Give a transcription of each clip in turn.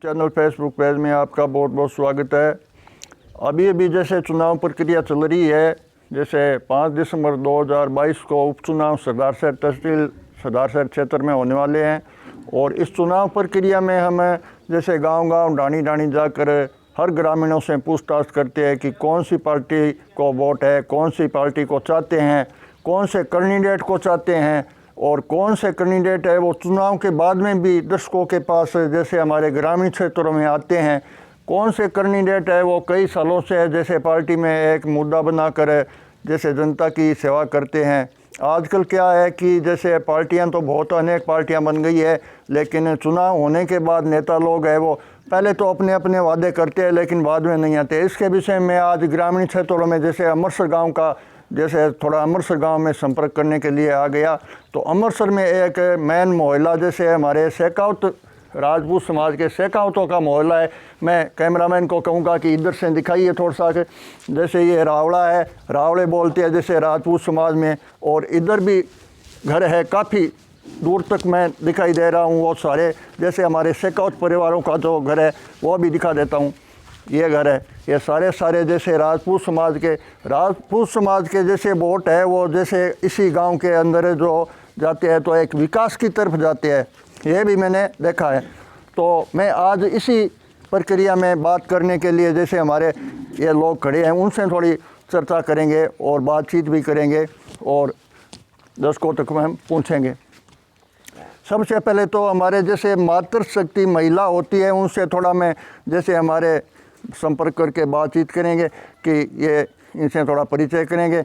Channel Facebook page में आपका बहुत बहुत स्वागत है। अभी जैसे चुनाव प्रक्रिया चल रही है, जैसे 5 दिसंबर 2022 को उपचुनाव सरदारसर तहसील सरदारसर क्षेत्र में होने वाले हैं और इस चुनाव प्रक्रिया में हम जैसे गांव-गांव ढाणी जाकर हर ग्रामीणों से पूछताछ करते हैं कि कौन सी पार्टी को वोट है, कौन सी पार्टी को चाहते हैं, कौन से कैंडिडेट को चाहते हैं और कौन से कैंडिडेट है वो चुनाव के बाद में भी दर्शकों के पास जैसे हमारे ग्रामीण क्षेत्रों में आते हैं। कौन से कैंडिडेट है वो कई सालों से जैसे पार्टी में एक मुद्दा बनाकर जैसे जनता की सेवा करते हैं। आजकल क्या है कि जैसे पार्टियां तो बहुत अनेक पार्टियां बन गई है, लेकिन चुनाव होने के बाद नेता लोग हैं वो पहले तो अपने अपने वादे करते हैं लेकिन बाद में नहीं आते। इसके विषय में आज ग्रामीण क्षेत्रों में जैसे अमृतसर गाँव का जैसे थोड़ा अमृतसर गांव में संपर्क करने के लिए आ गया। तो अमृतसर में एक मैन मोहल्ला जैसे हमारे शेखावत राजपूत समाज के शेखावतों का मोहल्ला है। मैं कैमरामैन को कहूँगा कि इधर से दिखाइए थोड़ा सा कि जैसे ये रावड़ा है, रावड़े बोलते हैं जैसे राजपूत समाज में, और इधर भी घर है काफ़ी दूर तक मैं दिखाई दे रहा हूँ। वो सारे जैसे हमारे शेखावत परिवारों का जो घर है वो भी दिखा देता हूँ। ये घर है, ये सारे जैसे राजपूत समाज के जैसे वोट है वो जैसे इसी गांव के अंदर जो जाते हैं तो एक विकास की तरफ जाते हैं, ये भी मैंने देखा है। तो मैं आज इसी प्रक्रिया में बात करने के लिए जैसे हमारे ये लोग खड़े हैं उनसे थोड़ी चर्चा करेंगे और बातचीत भी करेंगे और दर्शकों तक हम पूछेंगे। सबसे पहले तो हमारे जैसे मातृशक्ति महिला होती है उनसे थोड़ा मैं जैसे हमारे संपर्क करके बातचीत करेंगे कि ये इनसे थोड़ा परिचय करेंगे।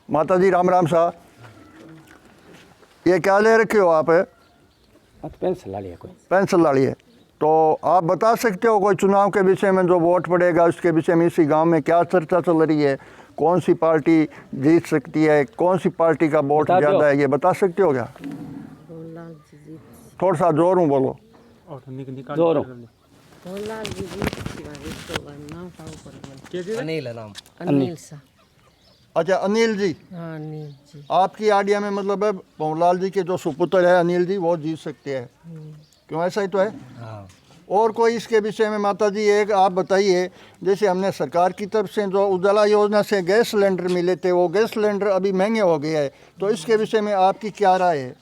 माता जी राम राम साहब, ये क्या ले रखे हो आप? पेंसिल ला लिया, कोई पेंसिल ला लिए। तो आप बता सकते हो कोई चुनाव के विषय में जो वोट पड़ेगा उसके विषय में इसी गांव में क्या चर्चा चल रही है, कौन सी पार्टी जीत सकती है, कौन सी पार्टी का वोट ज़्यादा है, ये बता सकते हो क्या? थोड़ा सा जोर में बोलो। जोर अनिल है नाम। अनिल सा। अच्छा अनिल जी, हाँ अनिल जी। आपकी आइडिया में मतलब है पवनलाल जी के जो सुपुत्र है अनिल जी वो जीत सकते हैं, क्यों ऐसा ही तो है? हाँ। और कोई इसके विषय में माता जी एक आप बताइए, जैसे हमने सरकार की तरफ से जो उजाला योजना से गैस सिलेंडर मिले थे वो गैस सिलेंडर अभी महंगे हो गए हैं, तो इसके विषय में आपकी क्या राय है?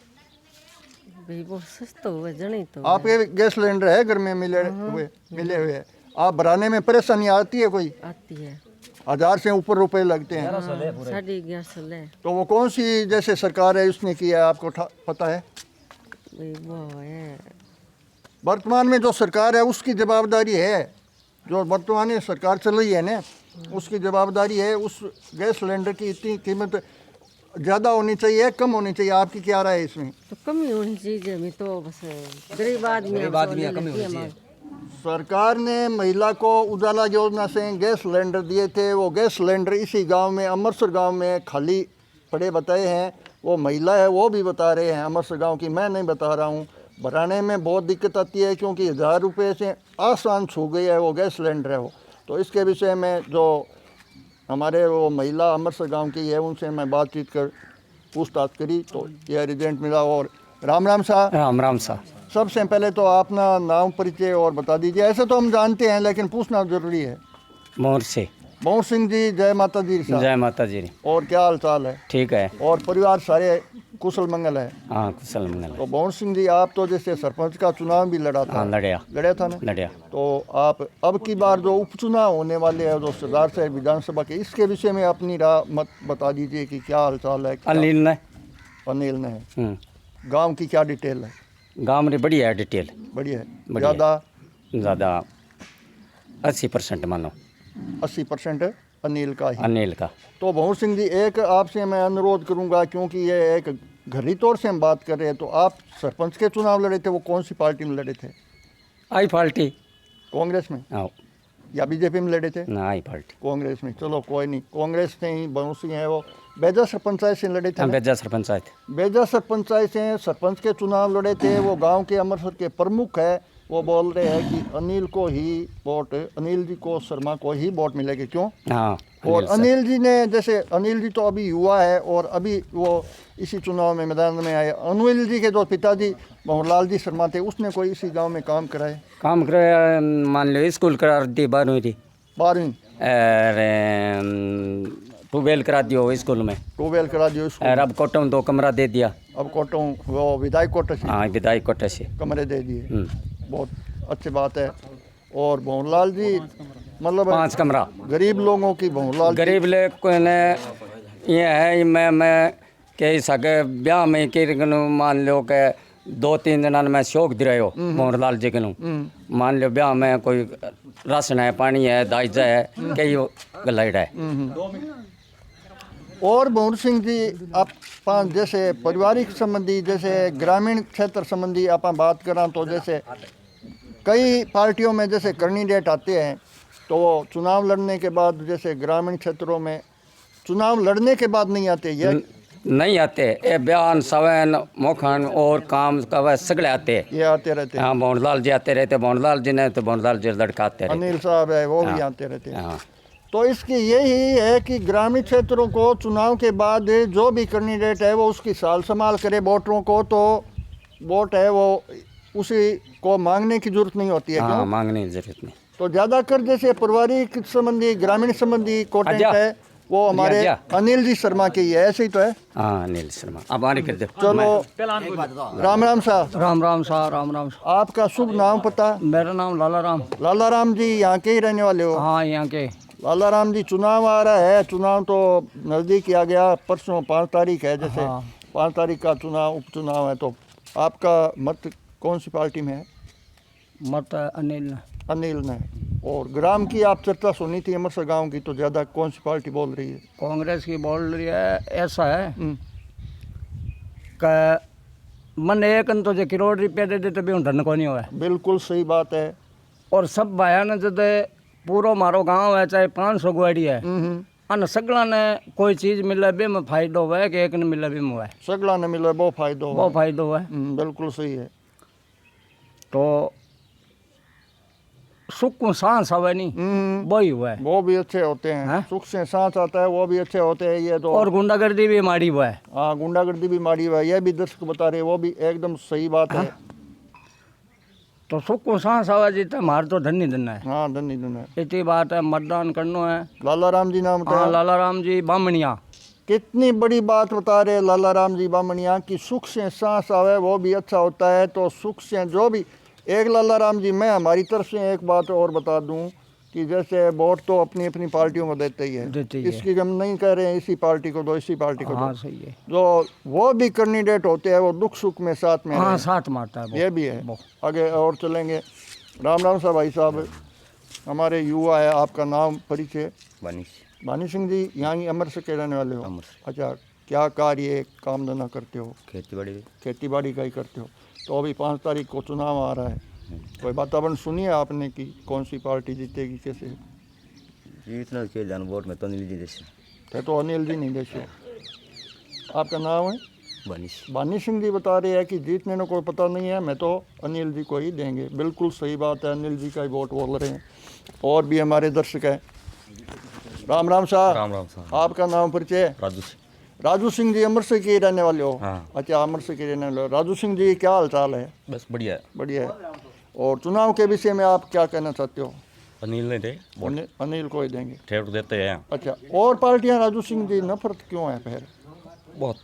भाई वो सस्ता हुआ जनी तो आपके गैस सिलेंडर है घर में मिले हुए हैं, आप भराने में परेशानी आती है? कोई आती है, 1000 से ऊपर रुपए लगते हैं। 11.5 है। तो वो कौन सी जैसे सरकार है उसने किया है, आपको पता है? भाई वो है वर्तमान में जो सरकार है उसकी जवाबदारी है, जो वर्तमान में सरकार चल रही है ना उसकी जवाबदारी है। उस गैस सिलेंडर की इतनी कीमत ज़्यादा होनी चाहिए, कम होनी चाहिए, आपकी क्या राय है इसमें? तो कम ही होनी चाहिए। हमें तो बस गरीब आदमी कम ही होनी चाहिए। सरकार ने महिला को उजाला योजना से गैस सिलेंडर दिए थे, वो गैस सिलेंडर इसी गांव में अमृतसर गांव में खाली पड़े बताए हैं। वो महिला है वो भी बता रहे हैं अमृतसर गांव की, मैं नहीं बता रहा हूं। भराने में बहुत दिक्कत आती है क्योंकि 1000 रुपये से आसान छू गई है वो गैस सिलेंडर है वो। तो इसके विषय में जो हमारे वो महिला अमृतसर गांव की है उनसे मैं बातचीत कर पूछताछ करी तो यह रिजल्ट मिला। और राम राम साहब। राम राम साहब। सबसे पहले तो अपना नाम परिचय और बता दीजिए। ऐसे तो हम जानते हैं लेकिन पूछना जरूरी है। मोर से मोहन सिंह जी, जय माता जी साहब। जय माता जी। और क्या हाल चाल है? ठीक है। और परिवार सारे कुशल मंगल है? हाँ कुशल मंगल। तो मोहन सिंह जी आप तो जैसे सरपंच का चुनाव भी लड़ा था? हाँ लड़ा था ना? लड़िया। तो आप अब की बार जो उपचुनाव होने वाले हैं जो सरदारसर विधानसभा के, इसके विषय में अपनी राय मत बता दीजिए कि क्या हाल चाल है? अनिल ने है। गाँव की क्या डिटेल है? गाँव में बढ़िया है, डिटेल बढ़िया है। ज़्यादा 80% मानो। 80% अनिल का ही। अनिल का। तो मोहन सिंह जी एक आपसे मैं अनुरोध करूंगा, क्योंकि ये एक घरी तौर से हम बात कर रहे हैं, तो आप सरपंच के चुनाव लड़े थे, वो कौन सी पार्टी में लड़े थे? I party. कांग्रेस में? आओ। या बीजेपी में लड़े थे? ना आई पार्टी। कांग्रेस में। चलो कोई नहीं, कांग्रेस से ही मोहन सिंह है वो बेजा सरपंचायत से लड़े थे? बेजा सरपंचायत। बेजा सरपंचायत से सरपंच के चुनाव लड़े थे। वो गाँव के अमृतसर के प्रमुख है, वो बोल रहे हैं कि अनिल को ही वोट, अनिल जी को, शर्मा को ही वोट मिलेगी, क्यों? हाँ और अनिल जी ने, जैसे अनिल जी तो अभी युवा है और अभी वो इसी चुनाव में मैदान में आए, अनिल जी के जो पिताजी भंवरलाल जी शर्मा थे, उसने कोई इसी गांव में काम कराए? काम करे, मान लो स्कूल करा दी 12वीं री 12वीं और ट्यूबवेल करा दियो स्कूल में, ट्यूबवेल करा दियो स्कूल। और अब कोटम 2 कमरा दे दिया। अब कोटों वो विधायक कोटे से हाँ विधायक कोटे से कमरे दे दिए, बहुत अच्छी बात है। और भंवरलाल जी मतलब 5 कमरा गरीब लोगों की, भंवरलाल गरीब लोग ने ये है, मैं कह सके ब्याह में कि मान लो के 2-3 दिन मैं शौक दिलायो भंवरलाल जी को, मान लो ब्याह में कोई राशन है, पानी है, दाइजा है, कई गलाइड है। और भंवर सिंह जी, आप जैसे पारिवारिक संबंधी, जैसे ग्रामीण क्षेत्र संबंधी आप बात करें तो जैसे कई पार्टियों में जैसे कैंडिडेट आते हैं तो वो चुनाव लड़ने के बाद, जैसे ग्रामीण क्षेत्रों में चुनाव लड़ने के बाद नहीं आते, ये नहीं आते, ये बयान सवैन मोखन और काम का सगले आते हैं, ये आते रहते हैं। हाँ भंवरलाल जी आते रहते, भंवरलाल जी ने तो भंवरलाल जी लड़का आते रहते। अनिल साहब है वो भी आते रहते हैं। हाँ तो इसकी यही है कि ग्रामीण क्षेत्रों को चुनाव के बाद जो भी कैंडिडेट है वो उसकी साल संभाल करे वोटरों को, तो वोट है वो उसी को मांगने की जरूरत नहीं होती है। हाँ क्यों? मांगने की जरूरत नहीं। तो ज़्यादातर जैसे पारिवारिक संबंधी, ग्रामीण संबंधी कोटेंट है वो हमारे अनिल जी शर्मा की है, ऐसे ही तो है। हाँ अनिल शर्मा, अब आने कर दो। चलो राम राम साहब। राम राम साहब, राम राम साहब। आपका शुभ नाम पता? मेरा नाम लाला राम। लाला राम जी यहाँ के ही रहने वाले हो? हाँ यहाँ के। लाला राम जी, चुनाव आ रहा है, चुनाव तो नज़दीक आ गया, परसों 5 तारीख है, जैसे 5 तारीख का चुनाव, उपचुनाव है, तो आपका मत कौन सी पार्टी में है? मत अनिल ने। अनिल ने। और ग्राम की आप चर्चा सुनी थी अमरसर गांव की, तो ज़्यादा कौन सी पार्टी बोल रही है? कांग्रेस की बोल रही है। ऐसा है कि मन एक तो जो करोड़ रुपया दे दे तो भी धन को नहीं हुआ। बिल्कुल सही बात है। और सब भाया ने जब पूरा मारो गांव है, चाहे 500 गुआड़ी है, अन सगला ने कोई चीज मिले बे में फायदो हुआ है कि एक ने मिले बे में हुआ है। सगला ने मिले बहुत फायदो हुआ। बहुत फायदो हुआ है। बिल्कुल सही है। तो सुख को सांस आवे नहीं, वही हुआ है। वो भी अच्छे होते हैं, सुख से सांस आता है, वो भी अच्छे होते हैं। ये तो और गुंडागर्दी भी मारी हुआ है। हाँ, गुंडागर्दी भी मारी हुआ है, ये भी दर्शक बता रहे, वो भी एकदम सही बात है। तो सुख को सांस आवा जीता मार तो धन ही धन है। हाँ, धन ही धन है। इतनी बात है, मतदान करना है। लाला राम जी नाम हाँ, लाला राम जी बामणिया। कितनी बड़ी बात बता रहे लाला राम जी बामणिया कि सुख से सांस आवे वो भी अच्छा होता है। तो सुख से जो भी, एक लाला राम जी, मैं हमारी तरफ से एक बात और बता दूं कि जैसे वोट तो अपनी अपनी पार्टियों को देते ही है, इसकी हम नहीं कह रहे हैं इसी पार्टी को दो, इसी पार्टी को हाँ, दो। सही है। जो वो भी कैंडिडेट होते हैं वो दुख सुख में साथ में, हाँ, साथ मारता है, ये भी है। आगे और चलेंगे। राम राम साहब। भाई साहब, हमारे युवा है, आपका नाम परिचय? बानी सिंह जी, यहाँ ही अमरसर के रहने वाले हो? अच्छा, क्या कार्य काम धंधा करते हो? खेती बाड़ी का ही करते हो। तो अभी 5 तारीख को चुनाव आ रहा है, कोई वातावरण सुनिए आपने कि कौन सी पार्टी जीतेगी, कैसे? इतना वोट में तो अनिल जी देश। तो अनिल जी नहीं देशो। आपका नाम है? बानिश। बानी सिंह जी बता रहे हैं कि जीतने को कोई पता नहीं है, मैं तो अनिल जी को ही देंगे। बिल्कुल सही बात है, अनिल जी का ही वोट बोल रहे हैं। और भी हमारे दर्शक हैं। राम राम साहब। राम राम साहब। आपका नाम परिचय? राजू सिंह। राजू सिंह जी अमरसर के रहने वाले हो? हाँ। अच्छा, अमरसर के रहने वाले हो। राजू सिंह जी, क्या हाल चाल है? बस बढ़िया है। बढ़िया है। और चुनाव के विषय में आप क्या कहना चाहते हो? अनिल ने दे वोट। अनिल को ही देंगे। ठेठ देते हैं। अच्छा, और पार्टियां राजू सिंह जी नफरत क्यों है फिर? बहुत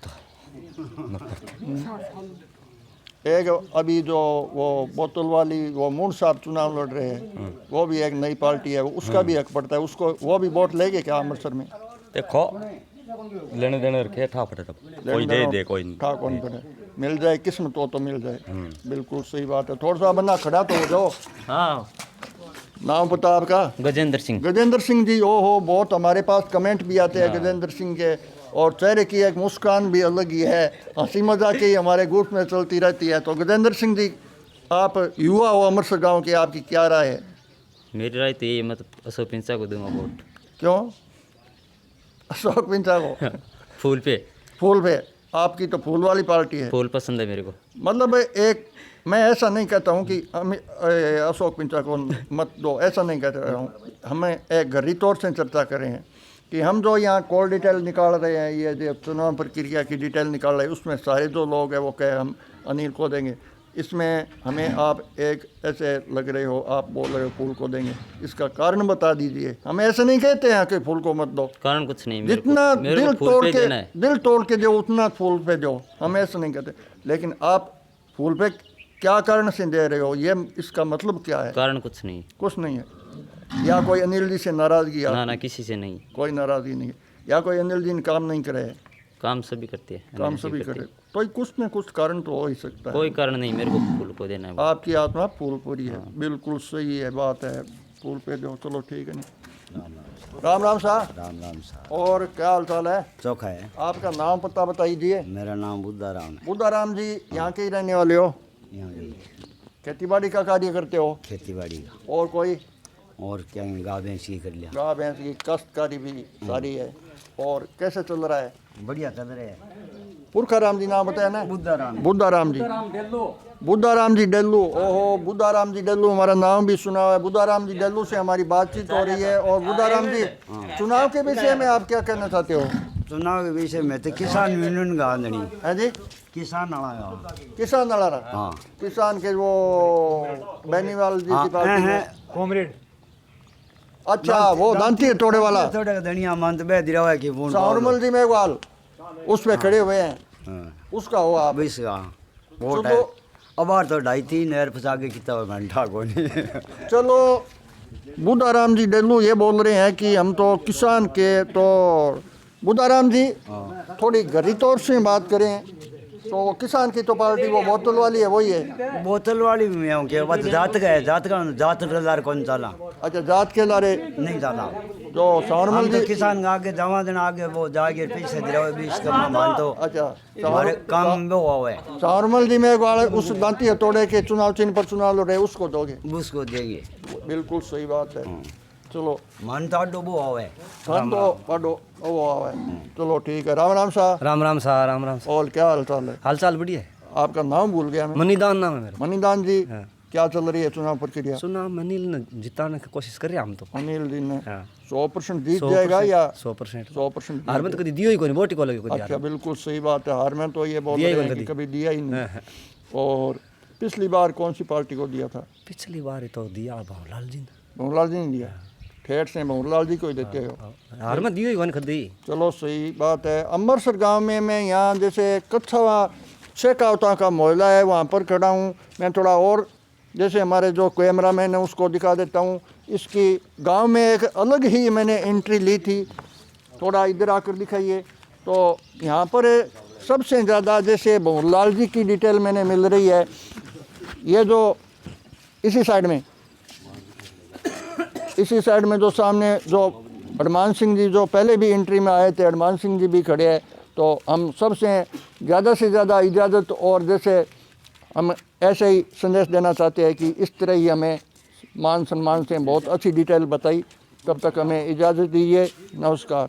एक अभी जो वो बोतल वाली वो मून साहब चुनाव लड़ रहे हैं, वो भी एक नई पार्टी है, उसका भी हक पड़ता है, उसको वो भी वोट लेंगे क्या अमृतसर में? देखो, लेने देने रखे था पड़े, तब कोई दे दे, कोई नहीं था कौन पड़े, मिल जाए किस्मत तो मिल जाए। बिल्कुल सही बात है। थोड़ा सा बना खड़ा तो हो जाओ। हाँ। नाम पता आपका? गजेंद्र सिंह। गजेंद्र सिंह जी, ओ हो, बहुत हमारे पास कमेंट भी आते हैं गजेंद्र सिंह के, और चेहरे की एक मुस्कान भी अलग ही है, हंसी मजाक की हमारे ग्रुप में चलती रहती है। तो गजेंद्र सिंह जी, आप युवा हो अमरसर गांव के, आपकी क्या राय है? मेरी राय तो ये, मैं तो अशोक पिंचा को दूंगा वोट। क्यों अशोक पिंचा को? फूल पे। फूल पे? आपकी तो फूल वाली पार्टी है। फूल पसंद है मेरे को। मतलब एक मैं ऐसा नहीं कहता हूँ कि अशोक पिंचा को मत दो, ऐसा नहीं कह रहा हूँ। हमें एक घरी तौर से चर्चा करें हैं कि हम जो यहाँ कॉल डिटेल निकाल रहे हैं, ये जो चुनाव प्रक्रिया की डिटेल निकाल रहे हैं, उसमें सारे जो लोग हैं वो कहे हम अनिल को देंगे। इसमें हमें आप एक ऐसे लग रहे हो, आप बोल रहे हो फूल को देंगे, इसका कारण बता दीजिए। हम ऐसे नहीं कहते हैं कि फूल को मत दो, कारण कुछ नहीं, मेरे जितना को- मेरे दिल को फूल तोड़ पे के देना है। दिल तोड़ के दो उतना फूल पे दो, हम ऐसा नहीं कहते। लेकिन आप फूल पे क्या कारण से दे रहे हो, ये इसका मतलब क्या है? कारण कुछ नहीं, कुछ नहीं है। या कोई अनिल जी से नाराजगी है? ना ना किसी से नहीं, कोई नाराजगी नहीं है। या कोई अनिल जी ने काम नहीं करे है? काम सभी करते हैं, काम सभी करे, तो कुछ न कुछ कारण तो हो ही सकता है। कोई कारण नहीं, मेरे को फूल को देना है। आपकी आत्मा फूलपुरी है, बिल्कुल सही है, बात है, फूल पे दो, चलो ठीक है। नहीं, राम राम साहब। राम राम साहब, और क्या हाल चाल है? चौखा है। आपका नाम पता बताइए। मेरा नाम बुद्धा राम है। बुद्धा राम जी यहाँ के ही रहने वाले हो? यहाँ की खेती बाड़ी का कार्य करते हो? खेती बाड़ी का और कोई और क्या गाँव भैंस की कर लिया। गाय भैंस की काश्तकारी भी सारी है। और कैसे चल रहा है? बढ़िया चल रहे हैं। पुरखा राम जी नाम बताया ना? बुद्धा राम। बुद्धा राम जी, बुद्धा राम जी डेल्लू। ओहो, बुद्धा राम जी डेल्लू, हमारा नाम भी सुना हुआ है। बुद्धा राम जी डेल्लू से हमारी बातचीत हो रही है। और बुद्धा राम जी, चुनाव के विषय में आप क्या कहना चाहते हो? चुनाव के विषय में तो किसान यूनियन का आंदनी, है जी? किसान आया। किसान लड़ा, हाँ किसान के वो बेनीवाल जी की पार्टी में। कॉमरेड अच्छा, वो दांती तोड़े वाला थोड़ा धनिया मंत बह दिया हुआ कि फोन सावरमल जी मेघवाल, उस पे खड़े हुए हैं, हाँ उसका हो आप? अब इसका वोट है। अब तो 2.5-3 नहर फंसा के कितना घंटा को नहीं। चलो, बुद्धा राम जी डेल्लू ये बोल रहे हैं कि हम तो किसान के, तो बुद्धा राम जी थोड़ी गहरी तौर से बात करें तो किसान की तो पार्टी वो बोतल वाली है, वही है? बोतल वाली में हूँ कि बस जात का है, जात रदार कौन चला अच्छा, जात के लारे नहीं चला। जो सावरमल हम तो जी, किसान का आगे जमा दिन आगे वो जाके पीछे दिया हुआ 20 का मान तो अच्छा हमारे काम में हुआ है, सावरमल जी मेघवाल उस दांती हथौड़े के चुनाव चिन्ह पर चुनाव लड़ रहे, उसको दोगे? उसको देंगे। बिल्कुल सही बात है। चलो, मन तो डूबो हुआ है। हम तो पढ़ो वो आवे। चलो ठीक है। राम राम साहब। राम राम साहब, राम राम साहब। और क्या हाल चाल है? हाल चाल बढ़िया है। आपका नाम भूल गया मैं। मनीदान नाम है मेरा। मनीदान जी, क्या चल रही है चुनाव प्रक्रिया? सुना अनिल ने जिताने की कोशिश कर रहे हैं हम तो। अनिल जी ने हाँ। 100% जीत जाएगा या 100%? 100%? हार में तो कभी दियो ही कोई नहीं, वोट ही को लगे कोई अच्छा, बिल्कुल सही बात है। हार में तो ये बोल दिया ही रहे हैं कभी। कि कभी दिया ही नहीं। और पिछली बार कौन सी पार्टी को दिया था? पिछली बार तो दिया भवलाल जी ने। भंवरलाल जी ने दिया? ठेठ से भंवरलाल जी को ही देते हो? हार में दियो ही कौन खदी। चलो सही बात है। अमरसर गांव में मैं यहाँ जैसे कच्छवा शेखावता का मोहल्ला है, वहाँ पर खड़ा हूँ मैं। थोड़ा और जैसे हमारे जो कैमरामैन है उसको दिखा देता हूँ। इसकी गांव में एक अलग ही मैंने एंट्री ली थी, थोड़ा इधर आकर दिखाइए। तो यहाँ पर सबसे ज़्यादा जैसे भंवरलाल जी की डिटेल मैंने मिल रही है। ये जो इसी साइड में जो सामने जो हनुमान सिंह जी जो पहले भी एंट्री में आए थे, हनुमान सिंह जी भी खड़े हैं। तो हम सबसे ज़्यादा इजाज़त और जैसे हम ऐसे ही संदेश देना चाहते हैं कि इस तरह ही हमें मान सम्मान से बहुत अच्छी डिटेल बताई। तब तक हमें इजाज़त दीजिए। नमस्कार।